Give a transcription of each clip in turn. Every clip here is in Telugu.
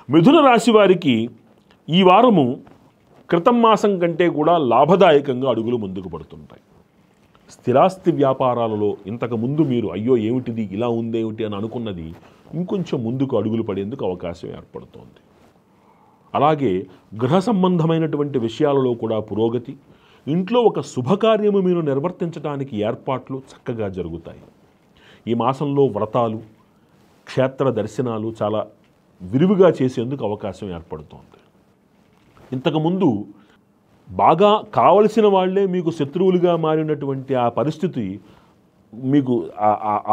మిథున రాశి వారికి ఈ వారము క్రితం మాసం కంటే కూడా లాభదాయకంగా అడుగులు ముందుకు పడుతుంటాయి. స్థిరాస్తి వ్యాపారాలలో ఇంతకుముందు మీరు అయ్యో ఏమిటిది ఇలా ఉందేమిటి అని అనుకున్నది ఇంకొంచెం ముందుకు అడుగులు పడేందుకు అవకాశం ఏర్పడుతోంది. అలాగే గృహ సంబంధమైనటువంటి విషయాలలో కూడా పురోగతి, ఇంట్లో ఒక శుభకార్యము మీరు నిర్వర్తించడానికి ఏర్పాట్లు చక్కగా జరుగుతాయి. ఈ మాసంలో వ్రతాలు, క్షేత్ర దర్శనాలు చాలా విరివిగా చేసేందుకు అవకాశం ఏర్పడుతోంది. ఇంతకుముందు బాగా కావలసిన వాళ్లే మీకు శత్రువులుగా మారినటువంటి ఆ పరిస్థితి మీకు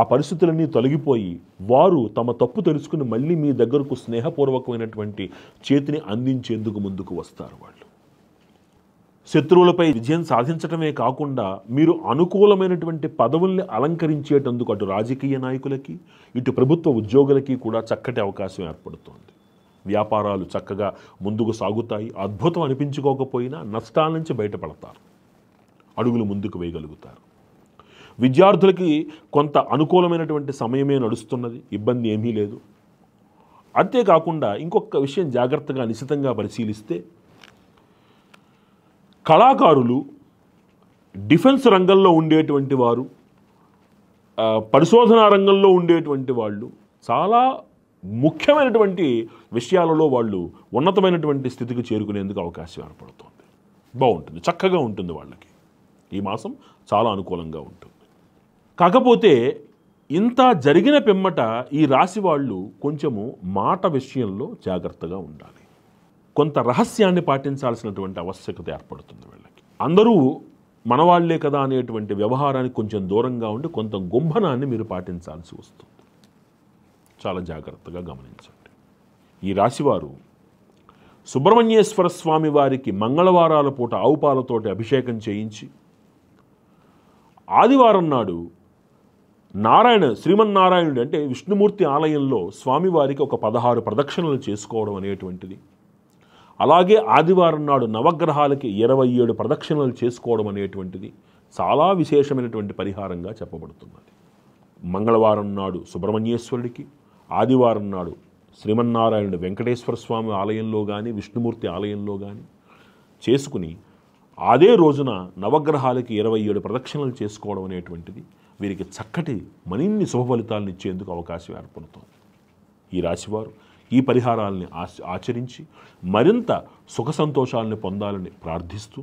ఆ పరిస్థితులన్నీ తొలగిపోయి వారు తమ తప్పు తెలుసుకుని మళ్ళీ మీ దగ్గరకు స్నేహపూర్వకమైనటువంటి చేతిని అందించేందుకు ముందుకు వస్తారు. వాళ్ళు శత్రువులపై విజయం సాధించటమే కాకుండా మీరు అనుకూలమైనటువంటి పదవుల్ని అలంకరించేటందుకు అటు రాజకీయ నాయకులకి ఇటు ప్రభుత్వ ఉద్యోగులకి కూడా చక్కటి అవకాశం ఏర్పడుతోంది. వ్యాపారాలు చక్కగా ముందుకు సాగుతాయి. అద్భుతం అనిపించుకోకపోయినా నష్టాల నుంచి బయటపడతారు, అడుగులు ముందుకు వేయగలుగుతారు. విద్యార్థులకి కొంత అనుకూలమైనటువంటి సమయమే నడుస్తున్నది, ఇబ్బంది ఏమీ లేదు. అంతేకాకుండా ఇంకొక విషయం జాగ్రత్తగా నిశితంగా పరిశీలిస్తే కళాకారులు, డిఫెన్స్ రంగంలో ఉండేటువంటి వారు, పరిశోధనా రంగంలో ఉండేటువంటి వాళ్ళు చాలా ముఖ్యమైనటువంటి విషయాలలో వాళ్ళు ఉన్నతమైనటువంటి స్థితికి చేరుకునేందుకు అవకాశం ఏర్పడుతుంది. బాగుంటుంది, చక్కగా ఉంటుంది. వాళ్ళకి ఈ మాసం చాలా అనుకూలంగా ఉంటుంది. కాకపోతే ఇంత జరిగిన పిమ్మట ఈ రాశి వాళ్ళు కొంచెము మాట విషయంలో జాగ్రత్తగా ఉండాలి. కొంత రహస్యాన్ని పాటించాల్సినటువంటి ఆవశ్యకత ఏర్పడుతుంది వీళ్ళకి. అందరూ మనవాళ్లే కదా అనేటువంటి వ్యవహారానికి కొంచెం దూరంగా ఉండి కొంత గుంభనాన్ని మీరు పాటించాల్సి వస్తుంది. చాలా జాగ్రత్తగా గమనించండి. ఈ రాశివారు సుబ్రహ్మణ్యేశ్వర స్వామి వారికి మంగళవారాల పూట ఆవు పాలతోటి అభిషేకం చేయించి ఆదివారం నాడు శ్రీమన్నారాయణుడు అంటే విష్ణుమూర్తి ఆలయంలో స్వామివారికి ఒక 16 ప్రదక్షిణలు చేసుకోవడం అనేటువంటిది, అలాగే ఆదివారం నాడు నవగ్రహాలకి 27 ప్రదక్షిణలు చేసుకోవడం అనేటువంటిది చాలా విశేషమైనటువంటి పరిహారంగా చెప్పబడుతున్నది. మంగళవారం నాడు సుబ్రహ్మణ్యేశ్వరుడికి, ఆదివారం నాడు శ్రీమన్నారాయణుడు వెంకటేశ్వర స్వామి ఆలయంలో కానీ విష్ణుమూర్తి ఆలయంలో కానీ చేసుకుని అదే రోజున నవగ్రహాలకి 27 ప్రదక్షిణలు చేసుకోవడం అనేటువంటిది వీరికి చక్కటి మరిన్ని శుభ ఫలితాలను ఇచ్చేందుకు అవకాశం ఏర్పడుతోంది. ఈ రాశివారు ఈ పరిహారాలని ఆచరించి మరింత సుఖ సంతోషాలను పొందాలని ప్రార్థిస్తూ